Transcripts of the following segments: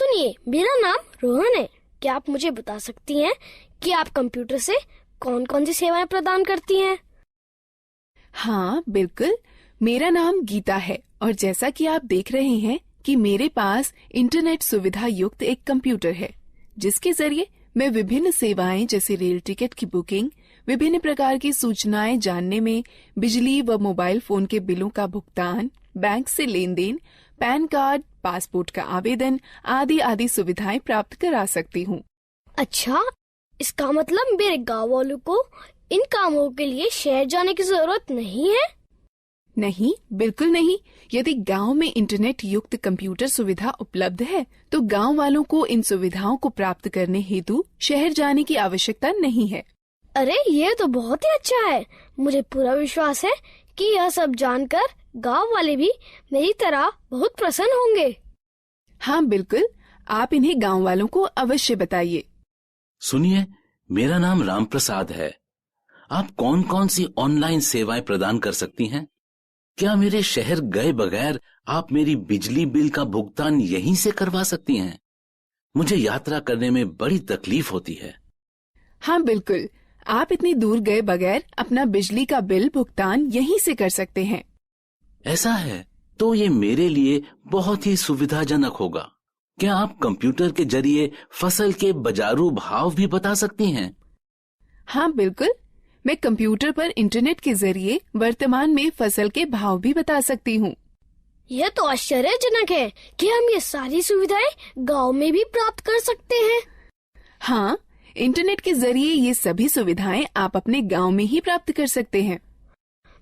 सुनिए, मेरा नाम रोहन है। क्या आप मुझे बता सकती हैं कि आप कंप्यूटर से कौन कौन सी सेवाएं प्रदान करती हैं? हाँ बिल्कुल, मेरा नाम गीता है और जैसा कि आप देख रहे हैं कि मेरे पास इंटरनेट सुविधा युक्त एक कंप्यूटर है, जिसके जरिए मैं विभिन्न सेवाएं जैसे रेल टिकट की बुकिंग, विभिन्न प्रकार की सूचनाएं जानने में, बिजली व मोबाइल फोन के बिलों का भुगतान, बैंक से लेन देन, पैन कार्ड, पासपोर्ट का आवेदन आदि आदि सुविधाएं प्राप्त करा सकती हूँ। अच्छा, इसका मतलब मेरे गाँव वालों को इन कामों के लिए शहर जाने की जरूरत नहीं है? नहीं, बिल्कुल नहीं। यदि गांव में इंटरनेट युक्त कंप्यूटर सुविधा उपलब्ध है, तो गांव वालों को इन सुविधाओं को प्राप्त करने हेतु शहर जाने की आवश्यकता नहीं है। अरे, ये तो बहुत ही अच्छा है। मुझे पूरा विश्वास है कि यह सब जानकर गांव वाले भी मेरी तरह बहुत प्रसन्न होंगे। हाँ बिल्कुल, आप इन्हें गांव वालों को अवश्य बताइए। सुनिए, मेरा नाम राम प्रसाद है। आप कौन कौन सी ऑनलाइन सेवाएं प्रदान कर सकती हैं? क्या मेरे शहर गए बगैर आप मेरी बिजली बिल का भुगतान यहीं से करवा सकती हैं? मुझे यात्रा करने में बड़ी तकलीफ होती है। हाँ बिल्कुल, आप इतनी दूर गए बगैर अपना बिजली का बिल भुगतान यहीं से कर सकते हैं। ऐसा है तो ये मेरे लिए बहुत ही सुविधाजनक होगा। क्या आप कंप्यूटर के जरिए फसल के बाजारू भाव भी बता सकती हैं? हाँ बिल्कुल, मैं कंप्यूटर पर इंटरनेट के जरिए वर्तमान में फसल के भाव भी बता सकती हूँ। यह तो आश्चर्यजनक है कि हम ये सारी सुविधाएं गांव में भी प्राप्त कर सकते हैं। हाँ, इंटरनेट के जरिए ये सभी सुविधाएं आप अपने गांव में ही प्राप्त कर सकते हैं।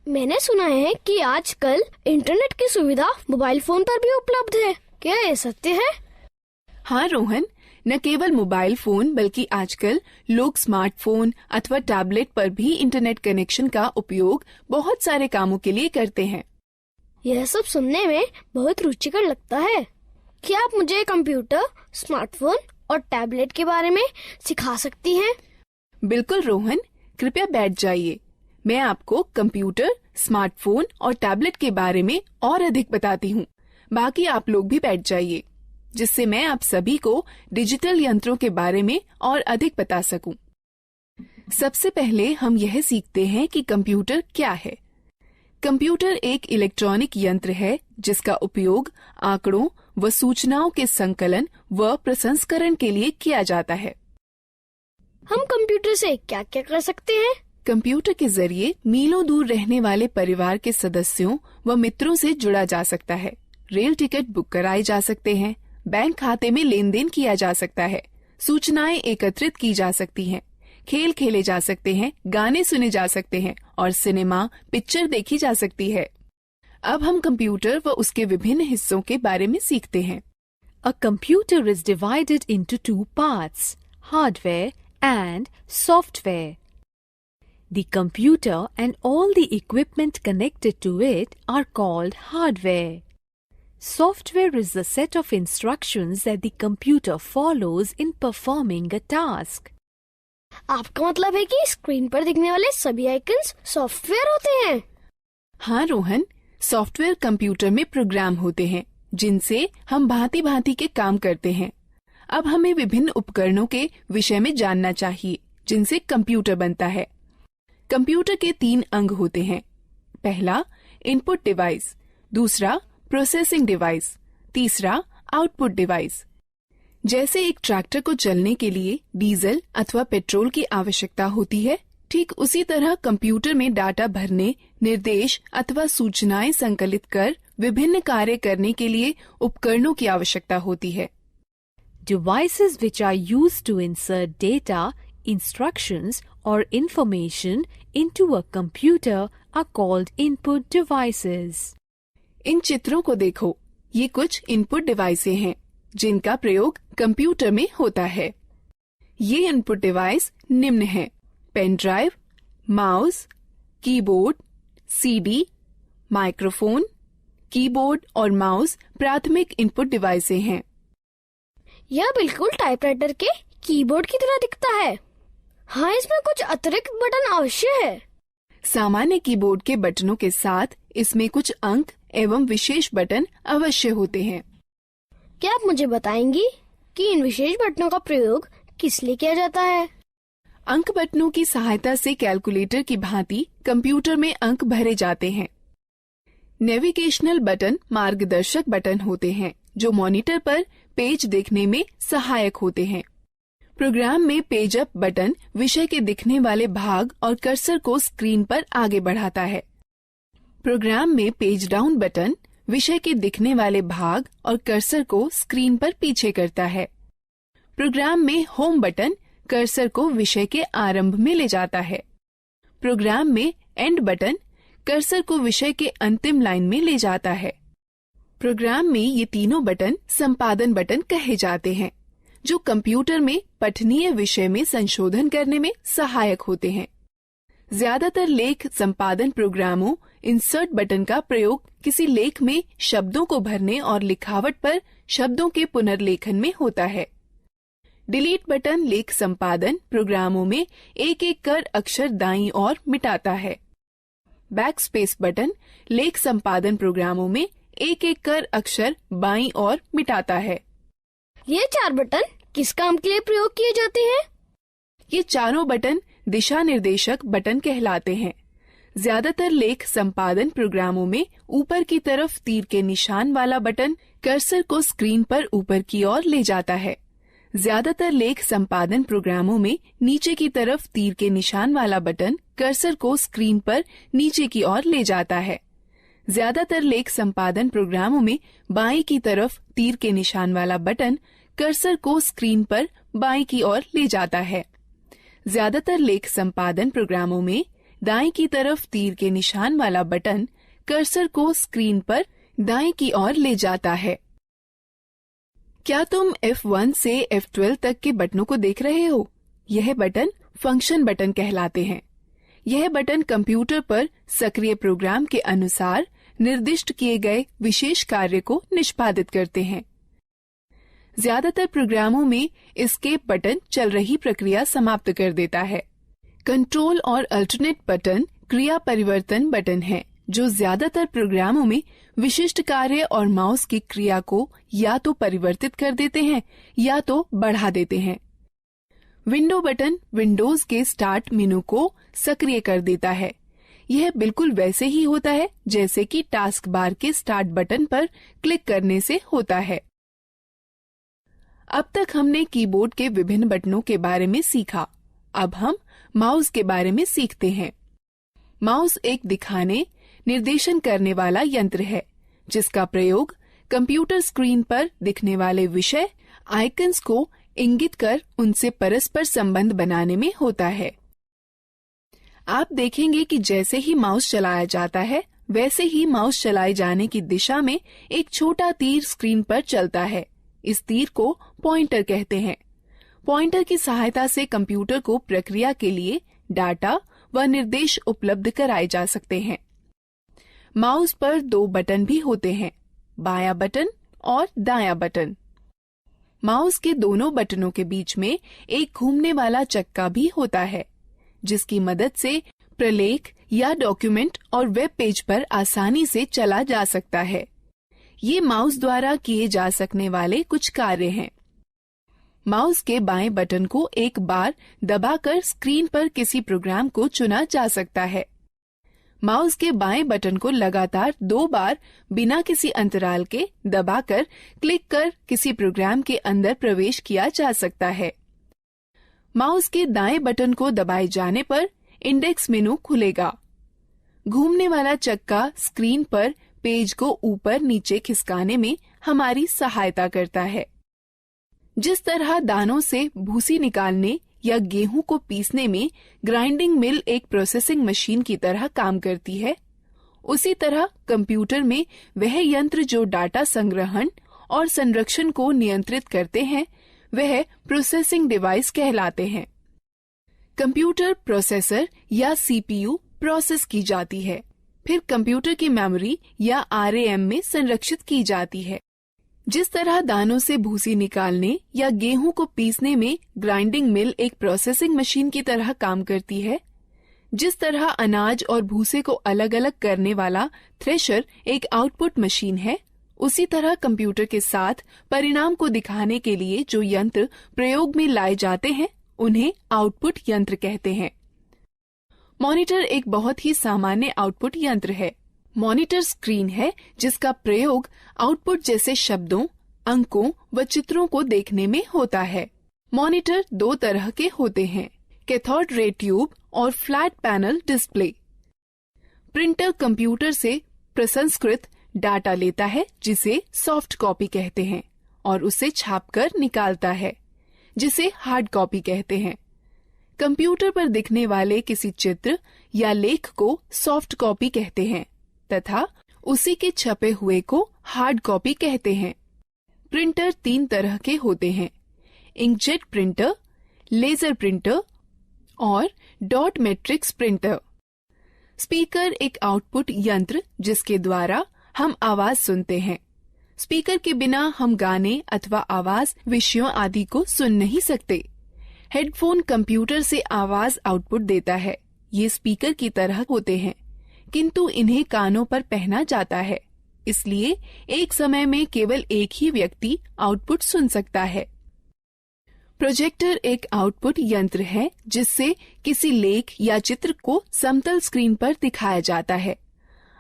मैंने सुना है कि आजकल इंटरनेट की सुविधा मोबाइल फोन पर भी उपलब्ध है। क्या ये सत्य है? हाँ रोहन, न केवल मोबाइल फोन बल्कि आजकल लोग स्मार्टफोन अथवा टैबलेट पर भी इंटरनेट कनेक्शन का उपयोग बहुत सारे कामों के लिए करते हैं। यह सब सुनने में बहुत रुचिकर लगता है। क्या आप मुझे कंप्यूटर, स्मार्टफोन और टैबलेट के बारे में सिखा सकती हैं? बिल्कुल रोहन, कृपया बैठ जाइए। मैं आपको कंप्यूटर, स्मार्टफोन और टैबलेट के बारे में और अधिक बताती हूँ। बाकी आप लोग भी बैठ जाइए, जिससे मैं आप सभी को डिजिटल यंत्रों के बारे में और अधिक बता सकूं। सबसे पहले हम यह सीखते हैं कि कंप्यूटर क्या है। कंप्यूटर एक इलेक्ट्रॉनिक यंत्र है जिसका उपयोग आंकड़ों व सूचनाओं के संकलन व प्रसंस्करण के लिए किया जाता है। हम कंप्यूटर से क्या क्या कर सकते हैं? कंप्यूटर के जरिए मीलों दूर रहने वाले परिवार के सदस्यों व मित्रों से जुड़ा जा सकता है। रेल टिकट बुक कराए जा सकते हैं, बैंक खाते में लेन देन किया जा सकता है, सूचनाएं एकत्रित की जा सकती हैं, खेल खेले जा सकते हैं, गाने सुने जा सकते हैं और सिनेमा पिक्चर देखी जा सकती है। अब हम कंप्यूटर व उसके विभिन्न हिस्सों के बारे में सीखते हैं। A computer is divided into two parts, hardware and software. The computer and all the equipment connected to it are called hardware. Software is the set of instructions that the computer follows in performing a task. आपका मतलब है कि screen पर दिखने वाले सभी icons software होते हैं? हाँ रोहन, सॉफ्टवेयर कंप्यूटर में प्रोग्राम होते हैं जिनसे हम भांति भांति के काम करते हैं। अब हमें विभिन्न उपकरणों के विषय में जानना चाहिए जिनसे कंप्यूटर बनता है। कंप्यूटर के 3 अंग होते हैं। पहला इनपुट डिवाइस, दूसरा प्रोसेसिंग डिवाइस, तीसरा आउटपुट डिवाइस। जैसे एक ट्रैक्टर को चलने के लिए डीजल अथवा पेट्रोल की आवश्यकता होती है, ठीक उसी तरह कंप्यूटर में डाटा भरने, निर्देश अथवा सूचनाएं संकलित कर विभिन्न कार्य करने के लिए उपकरणों की आवश्यकता होती है। Devices which are used to insert data, instructions or information into a computer are called input devices. इन चित्रों को देखो, ये कुछ इनपुट डिवाइसें हैं जिनका प्रयोग कंप्यूटर में होता है। ये इनपुट डिवाइस निम्न हैं: pen drive, mouse, keyboard, CD, microphone. Keyboard और माउस प्राथमिक इनपुट डिवाइसें हैं। यह बिल्कुल टाइपराइटर के कीबोर्ड की तरह दिखता है। हाँ, इसमें कुछ अतिरिक्त बटन अवश्य है। सामान्य कीबोर्ड के बटनों के साथ इसमें कुछ अंक एवं विशेष बटन अवश्य होते हैं। क्या आप मुझे बताएंगी कि इन विशेष बटनों का प्रयोग किस लिए किया जाता है? अंक बटनों की सहायता से कैलकुलेटर की भांति कंप्यूटर में अंक भरे जाते हैं। नेविगेशनल बटन मार्गदर्शक बटन होते हैं जो मॉनिटर पर पेज देखने में सहायक होते हैं। प्रोग्राम में पेज अप बटन विषय के दिखने वाले भाग और कर्सर को स्क्रीन पर आगे बढ़ाता है। प्रोग्राम में पेज डाउन बटन विषय के दिखने वाले भाग और कर्सर को स्क्रीन पर पीछे करता है। प्रोग्राम में होम बटन कर्सर को विषय के आरंभ में ले जाता है। प्रोग्राम में एंड बटन कर्सर को विषय के अंतिम लाइन में ले जाता है। प्रोग्राम में ये तीनों बटन संपादन बटन कहे जाते हैं जो कंप्यूटर में पठनीय विषय में संशोधन करने में सहायक होते हैं। ज्यादातर लेख संपादन प्रोग्रामों इंसर्ट बटन का प्रयोग किसी लेख में शब्दों को भरने और लिखावट पर शब्दों के पुनर्लेखन में होता है। डिलीट बटन लेख संपादन प्रोग्रामों में एक एक कर अक्षर दाईं ओर मिटाता है। बैकस्पेस बटन लेख संपादन प्रोग्रामों में एक एक कर अक्षर बाईं ओर मिटाता है। ये 4 बटन किस काम के लिए प्रयोग किए जाते हैं? ये चारों बटन दिशा निर्देशक बटन कहलाते हैं। ज्यादातर लेख संपादन प्रोग्रामों में ऊपर की तरफ तीर के निशान वाला बटन कर्सर को स्क्रीन पर ऊपर की ओर ले जाता है। ज्यादातर लेख संपादन प्रोग्रामों में नीचे की तरफ तीर के निशान वाला बटन कर्सर को स्क्रीन पर नीचे की ओर ले जाता है। ज्यादातर लेख संपादन प्रोग्रामों में बाईं की तरफ तीर के निशान वाला बटन कर्सर को स्क्रीन पर बाईं की ओर ले जाता है। ज्यादातर लेख संपादन प्रोग्रामों में दाईं की तरफ तीर के निशान वाला बटन कर्सर को स्क्रीन पर दाईं की ओर ले जाता है। क्या तुम F1 से F12 तक के बटनों को देख रहे हो? यह बटन फंक्शन बटन कहलाते हैं। यह बटन कंप्यूटर पर सक्रिय प्रोग्राम के अनुसार निर्दिष्ट किए गए विशेष कार्य को निष्पादित करते हैं। ज्यादातर प्रोग्रामों में एस्केप बटन चल रही प्रक्रिया समाप्त कर देता है। कंट्रोल और अल्टरनेट बटन क्रिया परिवर्तन बटन हैं, जो ज्यादातर प्रोग्रामों में विशिष्ट कार्य और माउस की क्रिया को या तो परिवर्तित कर देते हैं या तो बढ़ा देते हैं। विंडो बटन विंडोज के स्टार्ट मेनू को सक्रिय कर देता है। यह बिल्कुल वैसे ही होता है जैसे कि टास्क बार के स्टार्ट बटन पर क्लिक करने से होता है। अब तक हमने कीबोर्ड के विभिन्न बटनों के बारे में सीखा। अब हम माउस के बारे में सीखते हैं। माउस एक दिखाने, निर्देशन करने वाला यंत्र है जिसका प्रयोग कंप्यूटर स्क्रीन पर दिखने वाले विषय आइकन्स को इंगित कर उनसे परस्पर संबंध बनाने में होता है। आप देखेंगे कि जैसे ही माउस चलाया जाता है वैसे ही माउस चलाए जाने की दिशा में एक छोटा तीर स्क्रीन पर चलता है। इस तीर को पॉइंटर कहते हैं। पॉइंटर की सहायता से कंप्यूटर को प्रक्रिया के लिए डाटा व निर्देश उपलब्ध कराए जा सकते हैं। माउस पर 2 बटन भी होते हैं, बायां बटन और दायां बटन। माउस के दोनों बटनों के बीच में एक घूमने वाला चक्का भी होता है, जिसकी मदद से प्रलेख या डॉक्यूमेंट और वेब पेज पर आसानी से चला जा सकता है। ये माउस द्वारा किए जा सकने वाले कुछ कार्य हैं। माउस के बाएं बटन को एक बार दबाकर स्क्रीन पर किसी प्रोग्राम को चुना जा सकता है। माउस के बाएं बटन को लगातार 2 बार बिना किसी अंतराल के दबाकर क्लिक कर किसी प्रोग्राम के अंदर प्रवेश किया जा सकता है। माउस के दाएं बटन को दबाए जाने पर इंडेक्स मेनू खुलेगा। घूमने वाला चक्का स्क्रीन पर पेज को ऊपर नीचे खिसकाने में हमारी सहायता करता है। जिस तरह दानों से भूसी निकालने या गेहूं को पीसने में ग्राइंडिंग मिल एक प्रोसेसिंग मशीन की तरह काम करती है, उसी तरह कंप्यूटर में वह यंत्र जो डाटा संग्रहण और संरक्षण को नियंत्रित करते हैं वह प्रोसेसिंग डिवाइस कहलाते हैं। कंप्यूटर प्रोसेसर या सीपीयू प्रोसेस की जाती है, फिर कंप्यूटर की मेमोरी या आरएएम में संरक्षित की जाती है। जिस तरह दानों से भूसी निकालने या गेहूं को पीसने में ग्राइंडिंग मिल एक प्रोसेसिंग मशीन की तरह काम करती है, जिस तरह अनाज और भूसे को अलग अलग करने वाला थ्रेशर एक आउटपुट मशीन है, उसी तरह कंप्यूटर के साथ परिणाम को दिखाने के लिए जो यंत्र प्रयोग में लाए जाते हैं उन्हें आउटपुट यंत्र कहते हैं। मॉनिटर एक बहुत ही सामान्य आउटपुट यंत्र है। मॉनिटर स्क्रीन है जिसका प्रयोग आउटपुट जैसे शब्दों, अंकों व चित्रों को देखने में होता है। मॉनिटर दो तरह के होते हैं, कैथोड रे ट्यूब और flat panel display. Printer computer से प्रसंस्कृत डाटा लेता है जिसे सॉफ्ट कॉपी कहते हैं और उसे छापकर निकालता है जिसे हार्ड कॉपी कहते हैं। कंप्यूटर पर दिखने वाले किसी चित्र या लेख को सॉफ्ट कॉपी कहते हैं तथा उसी के छपे हुए को हार्ड कॉपी कहते हैं। प्रिंटर तीन तरह के होते हैं, इंकजेट प्रिंटर, लेजर प्रिंटर और डॉट मैट्रिक्स प्रिंटर। स्पीकर एक आउटपुट यंत्र जिसके द्वारा हम आवाज सुनते हैं। स्पीकर के बिना हम गाने अथवा आवाज विषयों आदि को सुन नहीं सकते। हेडफोन कंप्यूटर से आवाज आउटपुट देता है। ये स्पीकर की तरह होते हैं किंतु इन्हें कानों पर पहना जाता है, इसलिए एक समय में केवल एक ही व्यक्ति आउटपुट सुन सकता है। प्रोजेक्टर एक आउटपुट यंत्र है जिससे किसी लेख या चित्र को समतल स्क्रीन पर दिखाया जाता है।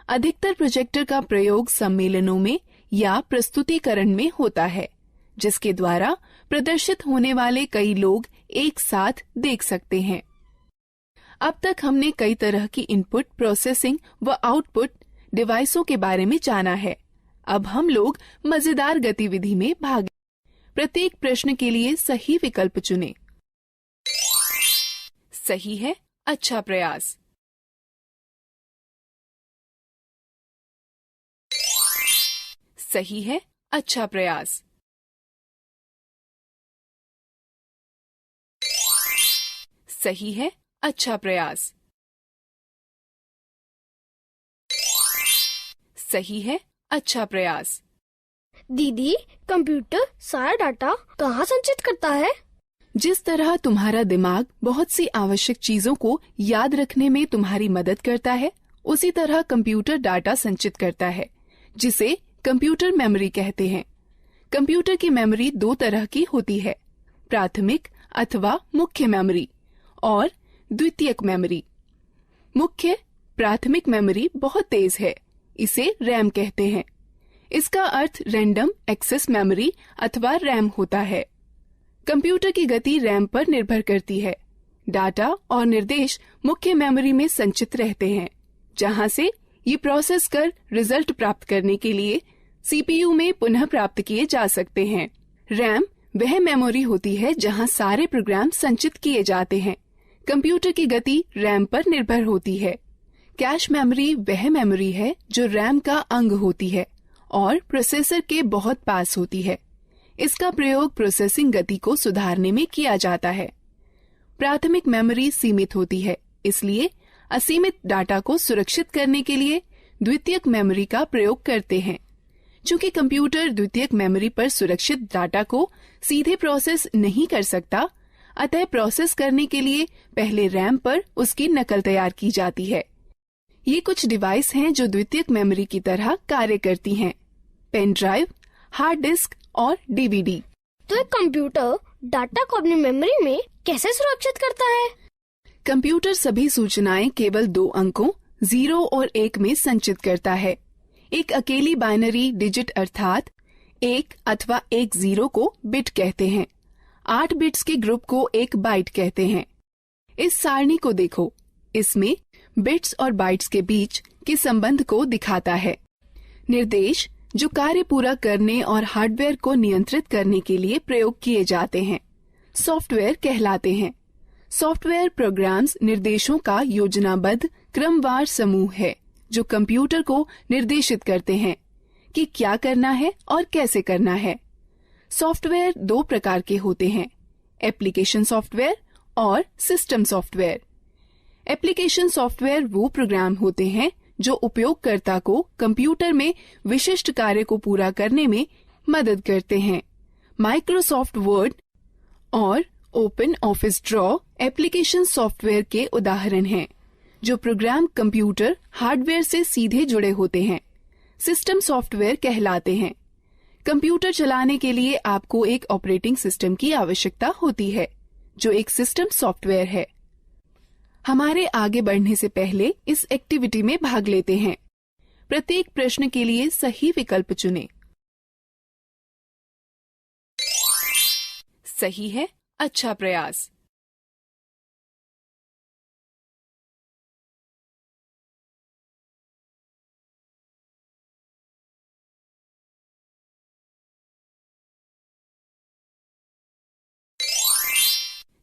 अधिकतर प्रोजेक्टर का प्रयोग सम्मेलनों में या प्रस्तुतिकरण में होता है जिसके द्वारा प्रदर्शित होने वाले कई लोग एक साथ देख सकते हैं। अब तक हमने कई तरह की इनपुट प्रोसेसिंग व आउटपुट डिवाइसों के बारे में जाना है। अब हम लोग मजेदार गतिविधि में भाग। प्रत्येक प्रश्न के लिए सही विकल्प चुनें। सही है, अच्छा प्रयास। सही है, अच्छा प्रयास। सही है, अच्छा प्रयास। सही है, अच्छा प्रयास। दीदी, कंप्यूटर सारा डाटा कहाँ संचित करता है? जिस तरह तुम्हारा दिमाग बहुत सी आवश्यक चीजों को याद रखने में तुम्हारी मदद करता है, उसी तरह कंप्यूटर डाटा संचित करता है जिसे कंप्यूटर मेमोरी कहते हैं। कंप्यूटर की मेमोरी दो तरह की होती है, प्राथमिक अथवा मुख्य मेमोरी और द्वितीयक मेमोरी। मुख्य प्राथमिक मेमोरी बहुत तेज है, इसे रैम कहते हैं। इसका अर्थ रैंडम एक्सेस मेमोरी अथवा रैम होता है। कंप्यूटर की गति रैम पर निर्भर करती है। डाटा और निर्देश मुख्य मेमोरी में संचित रहते हैं, जहां से ये प्रोसेस कर रिजल्ट प्राप्त करने के लिए सीपीयू में पुनः प्राप्त किए जा सकते हैं। रैम वह मेमोरी होती है जहां सारे प्रोग्राम संचित किए जाते हैं। कंप्यूटर की गति रैम पर निर्भर होती है। कैश मेमोरी वह मेमोरी है जो रैम का अंग होती है और प्रोसेसर के बहुत पास होती है। इसका प्रयोग प्रोसेसिंग गति को सुधारने में किया जाता है। प्राथमिक मेमोरी सीमित होती है, इसलिए असीमित डाटा को सुरक्षित करने के लिए द्वितीयक मेमोरी का प्रयोग करते हैं। चूंकि कंप्यूटर द्वितीयक मेमोरी पर सुरक्षित डाटा को सीधे प्रोसेस नहीं कर सकता, अतः प्रोसेस करने के लिए पहले रैम पर उसकी नकल तैयार की जाती है। ये कुछ डिवाइस हैं जो द्वितीयक मेमोरी की तरह कार्य करती हैं: पेन ड्राइव, हार्ड डिस्क और डीवीडी। तो एक कंप्यूटर डाटा को अपनी मेमोरी में कैसे सुरक्षित करता है? कंप्यूटर सभी सूचनाएं केवल दो अंकों 0 और 1 में संचित करता है। एक अकेली बाइनरी डिजिट अर्थात 1 अथवा 1 0 को बिट कहते हैं। 8 बिट्स के ग्रुप को एक बाइट कहते हैं। इस सारणी को देखो, इसमें बिट्स और बाइट्स के बीच के संबंध को दिखाता है। निर्देश जो कार्य पूरा करने और हार्डवेयर को नियंत्रित करने के लिए प्रयोग किए जाते हैं, सॉफ्टवेयर कहलाते हैं। सॉफ्टवेयर प्रोग्राम्स निर्देशों का योजनाबद्ध क्रमवार समूह है जो कंप्यूटर को निर्देशित करते हैं कि क्या करना है और कैसे करना है। सॉफ्टवेयर दो प्रकार के होते हैं, एप्लीकेशन सॉफ्टवेयर और सिस्टम सॉफ्टवेयर। एप्लीकेशन सॉफ्टवेयर वो प्रोग्राम होते हैं जो उपयोगकर्ता को कंप्यूटर में विशिष्ट कार्य को पूरा करने में मदद करते हैं। माइक्रोसॉफ्ट वर्ड और open office draw application software के उदाहरण हैं, जो प्रोग्राम कंप्यूटर हार्डवेयर से सीधे जुड़े होते हैं। सिस्टम सॉफ्टवेयर कहलाते हैं। कंप्यूटर चलाने के लिए आपको एक ऑपरेटिंग सिस्टम की आवश्यकता होती है, जो एक सिस्टम सॉफ्टवेयर है। हमारे आगे बढ़ने से पहले इस एक्टिविटी में भाग लेते हैं। प्रत्येक प्रश्न के लिए सही विकल्प चुनें। सही है, अच्छा प्रयास।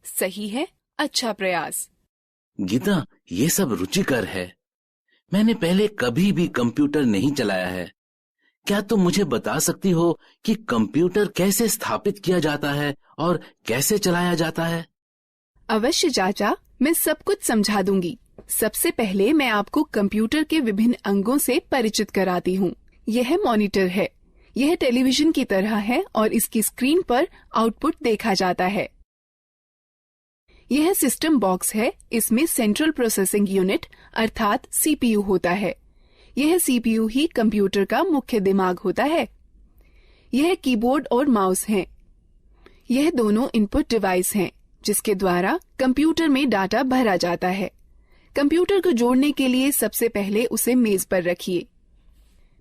सही है, अच्छा प्रयास। गीता, ये सब रुचिकर है। मैंने पहले कभी भी कंप्यूटर नहीं चलाया है। क्या तुम मुझे बता सकती हो कि कंप्यूटर कैसे स्थापित किया जाता है और कैसे चलाया जाता है? अवश्य चाचा, मैं सब कुछ समझा दूंगी। सबसे पहले मैं आपको कंप्यूटर के विभिन्न अंगों से परिचित कराती हूँ। यह मॉनिटर है। यह टेलीविजन की तरह है और इसकी स्क्रीन पर आउटपुट देखा जाता है। यह सिस्टम बॉक्स है। इसमें सेंट्रल प्रोसेसिंग यूनिट अर्थात सीपीयू होता है। यह सीपीयू ही कंप्यूटर का मुख्य दिमाग होता है। यह कीबोर्ड और माउस हैं। यह दोनों इनपुट डिवाइस हैं, जिसके द्वारा कंप्यूटर में डाटा भरा जाता है। कंप्यूटर को जोड़ने के लिए सबसे पहले उसे मेज पर रखिए।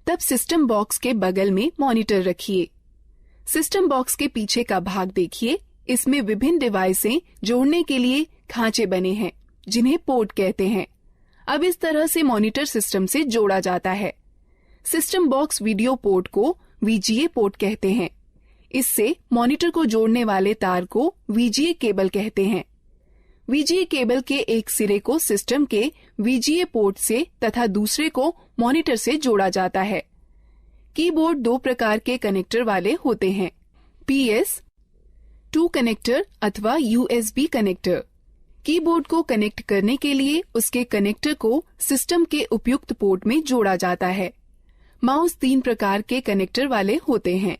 तब सिस्टम बॉक्स के बगल में मॉनिटर रखिए। सिस्टम बॉक्स के पीछे का भाग देखिए। इसमें विभिन्न डिवाइसें जोड़ने के लिए खांचे बने हैं, जिन्हें पोर्ट कहते हैं। अब इस तरह से मॉनिटर सिस्टम से जोड़ा जाता है। सिस्टम बॉक्स वीडियो पोर्ट को वीजीए पोर्ट कहते हैं। इससे मॉनिटर को जोड़ने वाले तार को वीजीए केबल कहते हैं। वीजीए केबल के एक सिरे को सिस्टम के वीजीए पोर्ट से तथा दूसरे को मॉनिटर से जोड़ा जाता है। कीबोर्ड दो प्रकार के कनेक्टर वाले होते हैं, PS2 कनेक्टर अथवा USB कनेक्टर। कीबोर्ड को कनेक्ट करने के लिए उसके कनेक्टर को सिस्टम के उपयुक्त पोर्ट में जोड़ा जाता है। माउस 3 प्रकार के कनेक्टर वाले होते हैं,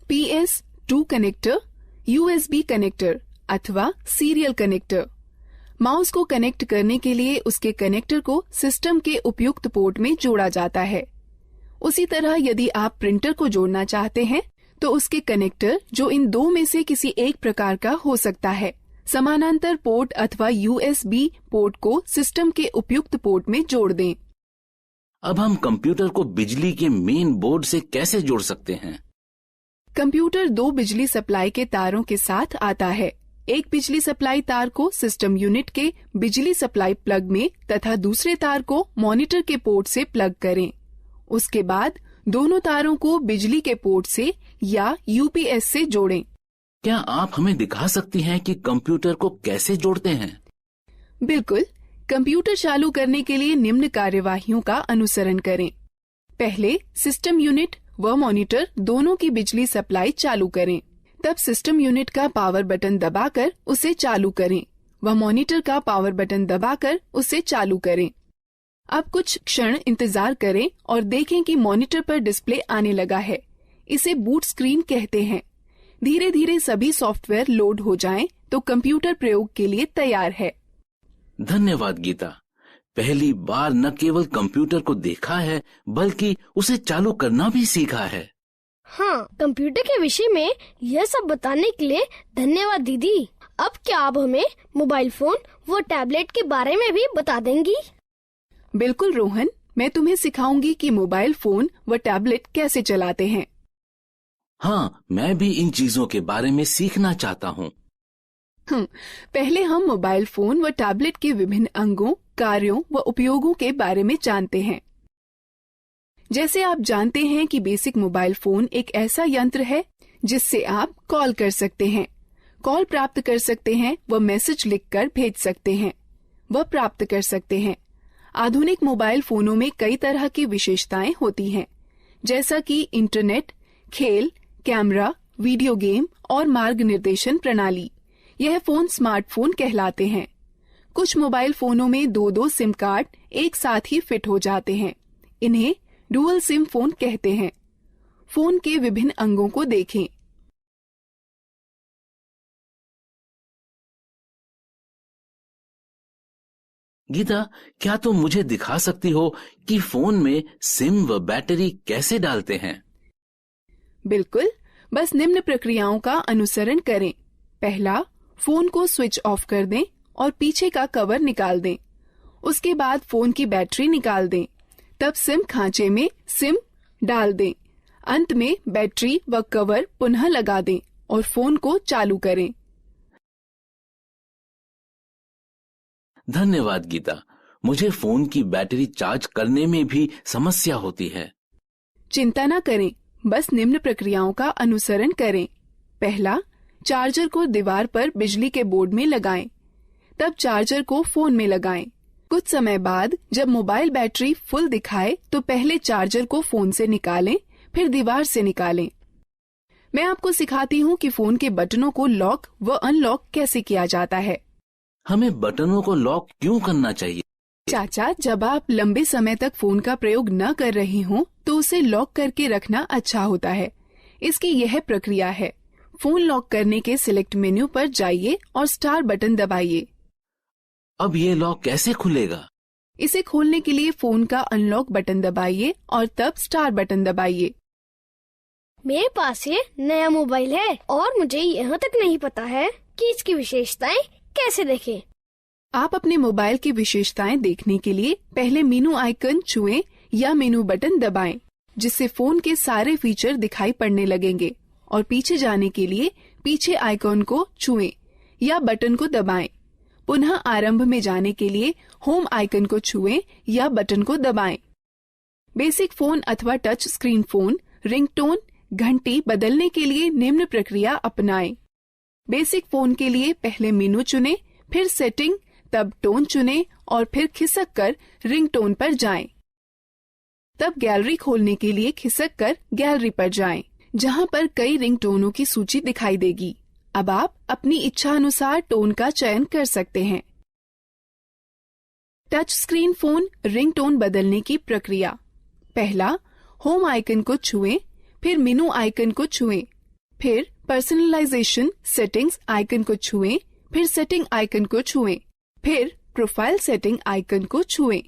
PS2 कनेक्टर, USB कनेक्टर अथवा सीरियल कनेक्टर। माउस को कनेक्ट करने के लिए उसके कनेक्टर को सिस्टम के उपयुक्त पोर्ट में जोड़ा जाता है। उसी तरह यदि आप प्रिंटर को जोड़ना चाहते हैं तो उसके कनेक्टर, जो इन दो में से किसी एक प्रकार का हो सकता है, समानांतर पोर्ट अथवा USB पोर्ट को सिस्टम के उपयुक्त पोर्ट में जोड़ दें। अब हम कंप्यूटर को बिजली के मेन बोर्ड से कैसे जोड़ सकते हैं? कंप्यूटर 2 बिजली सप्लाई के तारों के साथ आता है। एक बिजली सप्लाई तार को सिस्टम यूनिट के बिजली सप्लाई प्लग में तथा दूसरे तार को मॉनिटर के पोर्ट से प्लग करें। उसके बाद दोनों तारों को बिजली के पोर्ट से या UPS से जोड़ें। क्या आप हमें दिखा सकती हैं कि कंप्यूटर को कैसे जोड़ते हैं? बिल्कुल। कंप्यूटर चालू करने के लिए निम्न कार्यवाहियों का अनुसरण करें। पहले सिस्टम यूनिट व मॉनिटर दोनों की बिजली सप्लाई चालू करें। तब सिस्टम यूनिट का पावर बटन दबाकर उसे चालू करें व मॉनिटर का पावर बटन दबाकर उसे चालू करें। अब कुछ क्षण इंतजार करें और देखें कि मॉनिटर पर डिस्प्ले आने लगा है। इसे बूट स्क्रीन कहते हैं। धीरे धीरे सभी सॉफ्टवेयर लोड हो जाएं तो कंप्यूटर प्रयोग के लिए तैयार है। धन्यवाद गीता। पहली बार न केवल कंप्यूटर को देखा है बल्कि उसे चालू करना भी सीखा है। हाँ, कंप्यूटर के विषय में यह सब बताने के लिए धन्यवाद दीदी। अब क्या आप हमें मोबाइल फोन व टैबलेट के बारे में भी बता देंगी? बिल्कुल रोहन, मैं तुम्हें सिखाऊंगी कि मोबाइल फोन व टैबलेट कैसे चलाते हैं। हाँ, मैं भी इन चीजों के बारे में सीखना चाहता हूँ। पहले हम मोबाइल फोन व टैबलेट के विभिन्न अंगों, कार्यों व उपयोगों के बारे में जानते हैं। जैसे आप जानते हैं कि बेसिक मोबाइल फोन एक ऐसा यंत्र है जिससे आप कॉल कर सकते हैं, कॉल प्राप्त कर सकते हैं व मैसेज लिखकर भेज सकते हैं व प्राप्त कर सकते हैं। आधुनिक मोबाइल फोनों में कई तरह की विशेषताएं होती हैं, जैसा कि इंटरनेट, खेल, कैमरा, वीडियो गेम और मार्ग निर्देशन प्रणाली। यह फोन स्मार्टफोन कहलाते हैं। कुछ मोबाइल फोनों में 2-2 सिम कार्ड एक साथ ही फिट हो जाते हैं। इन्हें डुअल सिम फोन कहते हैं। फोन के विभिन्न अंगों को देखें। गीता, क्या तुम मुझे दिखा सकती हो कि फोन में सिम व बैटरी कैसे डालते हैं? बिल्कुल, बस निम्न प्रक्रियाओं का अनुसरण करें। पहला, फोन को स्विच ऑफ कर दें और पीछे का कवर निकाल दें। उसके बाद फोन की बैटरी निकाल दें। तब सिम खांचे में सिम डाल दें। अंत में बैटरी व कवर पुनः लगा दें और फोन को चालू करें। धन्यवाद गीता, मुझे फोन की बैटरी चार्ज करने में भी समस्या होती है। चिंता न करें, बस निम्न प्रक्रियाओं का अनुसरण करें। पहला, चार्जर को दीवार पर बिजली के बोर्ड में लगाएं। तब चार्जर को फोन में लगाएं। कुछ समय बाद जब मोबाइल बैटरी फुल दिखाए तो पहले चार्जर को फोन से निकालें, फिर दीवार से निकालें। मैं आपको सिखाती हूँ कि फोन के बटनों को लॉक व अनलॉक कैसे किया जाता है। हमें बटनों को लॉक क्यों करना चाहिए? चाचा, जब आप लंबे समय तक फोन का प्रयोग न कर रही हों तो उसे लॉक करके रखना अच्छा होता है। इसकी यह प्रक्रिया है। फोन लॉक करने के सिलेक्ट मेन्यू पर जाइए और स्टार बटन दबाइए। अब ये लॉक कैसे खुलेगा? इसे खोलने के लिए फोन का अनलॉक बटन दबाइए और तब स्टार बटन दबाइए। मेरे पास ये नया मोबाइल है और मुझे यहाँ तक नहीं पता है कि इसकी विशेषताएं कैसे देखें। आप अपने मोबाइल की विशेषताएं देखने के लिए पहले मेनू आइकन छुएं या मेनू बटन दबाएं, जिससे फोन के सारे फीचर दिखाई पड़ने लगेंगे। और पीछे जाने के लिए पीछे आइकन को छुएं या बटन को दबाएं। पुनः आरंभ में जाने के लिए होम आइकन को छुएं या बटन को दबाएं। बेसिक फोन अथवा टच स्क्रीन फोन रिंगटोन घंटी बदलने के लिए निम्न प्रक्रिया अपनाएं। बेसिक फोन के लिए पहले मेनू चुनें, फिर सेटिंग, तब टोन चुनें और फिर खिसक कर रिंगटोन पर जाएं। तब गैलरी खोलने के लिए खिसक कर गैलरी पर जाएं, जहां पर कई रिंगटोनों की सूची दिखाई देगी। अब आप अपनी इच्छा अनुसार टोन का चयन कर सकते हैं। टच स्क्रीन फोन रिंगटोन बदलने की प्रक्रिया। पहला, होम आइकन को छुएं, फिर मेनू आइकन को छुएं, फिर पर्सनलाइजेशन सेटिंग्स आइकन को छुएं, फिर सेटिंग आइकन को छुएं, फिर प्रोफाइल सेटिंग आइकन को छुएं।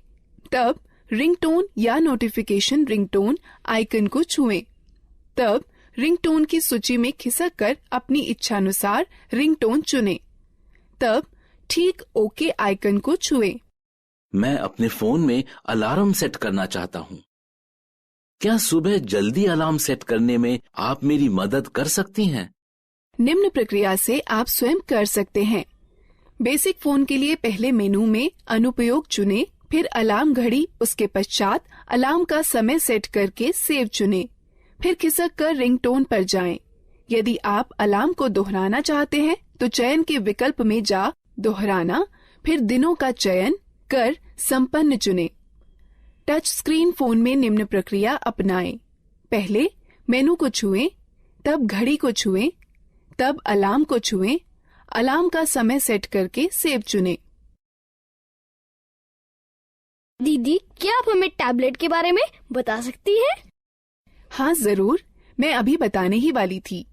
तब रिंगटोन या नोटिफिकेशन रिंगटोन आइकन को छुएं। तब रिंगटोन की सूची में खिसक कर अपनी इच्छानुसार रिंगटोन चुनें। तब ठीक ओके आइकन को छुएं। मैं अपने फोन में अलार्म सेट करना चाहता हूँ। क्या सुबह जल्दी अलार्म सेट करने में आप मेरी मदद कर सकती हैं? निम्न प्रक्रिया से आप स्वयं कर सकते हैं। बेसिक फोन के लिए पहले मेनू में अनुपयोग चुनें, फिर अलार्म घड़ी, उसके पश्चात अलार्म का समय सेट करके सेव चुनें, फिर खिसक कर रिंगटोन पर जाएं। यदि आप अलार्म को दोहराना चाहते हैं तो चयन के विकल्प में जा दोहराना, फिर दिनों का चयन कर संपन्न चुनें। टच स्क्रीन फोन में निम्न प्रक्रिया अपनाएं। पहले मेनू को छुएं, तब घड़ी को छुएं, तब अलार्म को छुएं, अलार्म का समय सेट करके सेव चुनें। दीदी, क्या आप हमें टैबलेट के बारे में बता सकती हैं? हाँ जरूर, मैं अभी बताने ही वाली थी।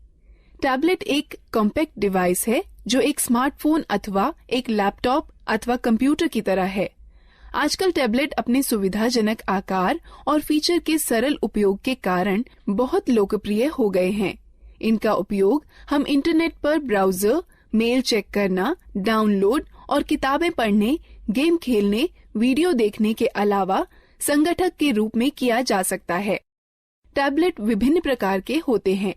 टैबलेट एक कॉम्पैक्ट डिवाइस है जो एक स्मार्टफोन अथवा एक लैपटॉप अथवा कंप्यूटर की तरह है। आजकल टैबलेट अपने सुविधाजनक आकार और फीचर के सरल उपयोग के कारण बहुत लोकप्रिय हो गए हैं। इनका उपयोग हम इंटरनेट पर ब्राउजर, मेल चेक करना, डाउनलोड और किताबें पढ़ने, गेम खेलने, वीडियो देखने के अलावा संगठक के रूप में किया जा सकता है। टैबलेट विभिन्न प्रकार के होते हैं।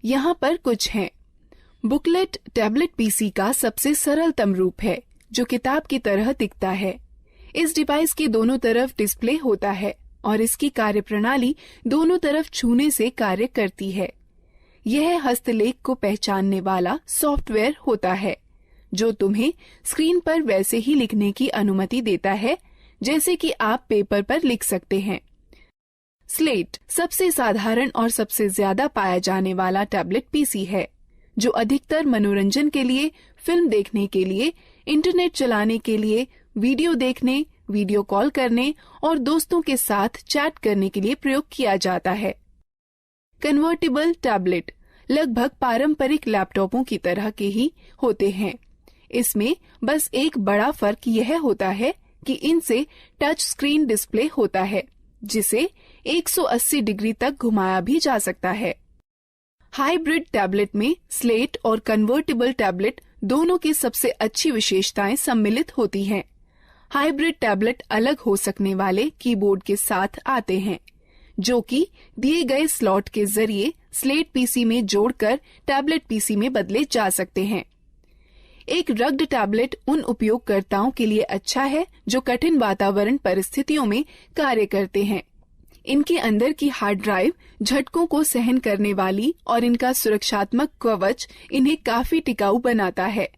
यहाँ पर कुछ हैं। बुकलेट टैबलेट पीसी का सबसे सरलतम रूप है, जो किताब की तरह दिखता है। इस डिवाइस के दोनों तरफ डिस्प्ले होता है और इसकी कार्यप्रणाली दोनों तरफ छूने से कार्य करती है। यह हस्तलेख को पहचानने वाला सॉफ्टवेयर होता है, जो तुम्हें स्क्रीन पर वैसे ही लिखने की अनुमति देता है जैसे कि आप पेपर पर लिख सकते हैं। स्लेट सबसे साधारण और सबसे ज्यादा पाया जाने वाला टैबलेट पीसी है, जो अधिकतर मनोरंजन के लिए, फिल्म देखने के लिए, इंटरनेट चलाने के लिए, वीडियो देखने, वीडियो कॉल करने और दोस्तों के साथ चैट करने के लिए प्रयोग किया जाता है। कन्वर्टेबल टैबलेट लगभग पारंपरिक लैपटॉपों की तरह के ही होते हैं। इसमें बस एक बड़ा फर्क यह होता है कि इनसे टच स्क्रीन डिस्प्ले होता है, जिसे 180 डिग्री तक घुमाया भी जा सकता है। हाइब्रिड टैबलेट में स्लेट और कन्वर्टेबल टैबलेट दोनों की सबसे अच्छी विशेषताएं सम्मिलित होती हैं। हाइब्रिड टैबलेट अलग हो सकने वाले कीबोर्ड के साथ आते हैं, जो कि दिए गए स्लॉट के जरिए स्लेट पीसी में जोड़कर टैबलेट पीसी में बदले जा सकते हैं। एक रग्ड टैबलेट उन उपयोगकर्ताओं के लिए अच्छा है जो कठिन वातावरण परिस्थितियों में कार्य करते हैं। इनके अंदर की हार्ड ड्राइव झटकों को सहन करने वाली और इनका सुरक्षात्मक कवच इन्हें काफी टिकाऊ बनाता है।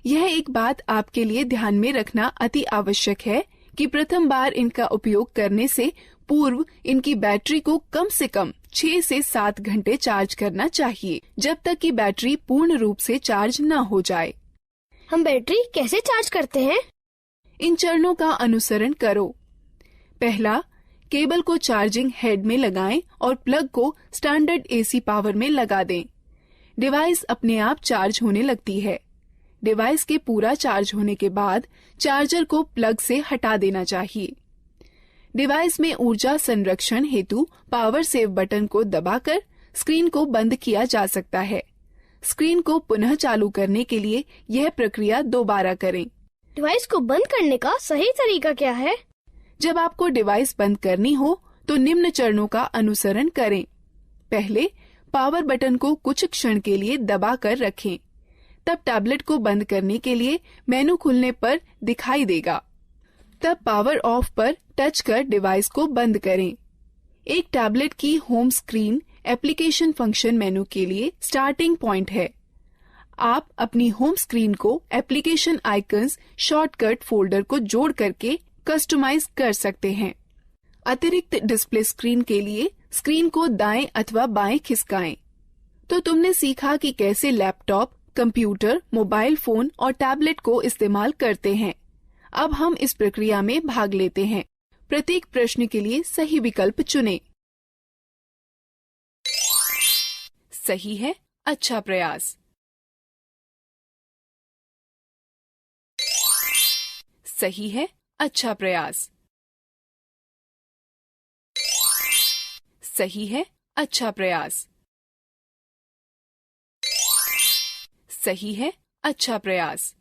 यह एक बात आपके लिए ध्यान में रखना अति आवश्यक है कि प्रथम बार इनका उपयोग करने से पूर्व इनकी बैटरी को कम से कम 6 से 7 घंटे चार्ज करना चाहिए, जब तक कि बैटरी पूर्ण रूप से चार्ज न हो जाए। हम बैटरी कैसे चार्ज करते हैं? इन चरणों का अनुसरण करो। पहला, केबल को चार्जिंग हेड में लगाएं और प्लग को स्टैंडर्ड एसी पावर में लगा दें। डिवाइस अपने आप चार्ज होने लगती है। डिवाइस के पूरा चार्ज होने के बाद चार्जर को प्लग से हटा देना चाहिए। डिवाइस में ऊर्जा संरक्षण हेतु पावर सेव बटन को दबाकर स्क्रीन को बंद किया जा सकता है। स्क्रीन को पुनः चालू करने के लिए यह प्रक्रिया दोबारा करें। डिवाइस को बंद करने का सही तरीका क्या है? जब आपको डिवाइस बंद करनी हो तो निम्न चरणों का अनुसरण करें। पहले, पावर बटन को कुछ क्षण के लिए दबा कर रखें। तब टैबलेट को बंद करने के लिए मेनू खुलने पर दिखाई देगा। तब पावर ऑफ पर टच कर डिवाइस को बंद करें। एक टैबलेट की होम स्क्रीन एप्लीकेशन फंक्शन मेनू के लिए स्टार्टिंग पॉइंट है। आप अपनी होम स्क्रीन को एप्लीकेशन आइकन्स शॉर्टकट फोल्डर को जोड़ करके कस्टमाइज कर सकते हैं। अतिरिक्त डिस्प्ले स्क्रीन के लिए स्क्रीन को दाएं अथवा बाएं खिसकाएं। तो तुमने सीखा कि कैसे लैपटॉप, कंप्यूटर, मोबाइल फोन और टैबलेट को इस्तेमाल करते हैं। अब हम इस प्रक्रिया में भाग लेते हैं। प्रत्येक प्रश्न के लिए सही विकल्प चुनें। सही है, अच्छा प्रयास। सही है, अच्छा प्रयास। सही है, अच्छा प्रयास। सही है, अच्छा प्रयास।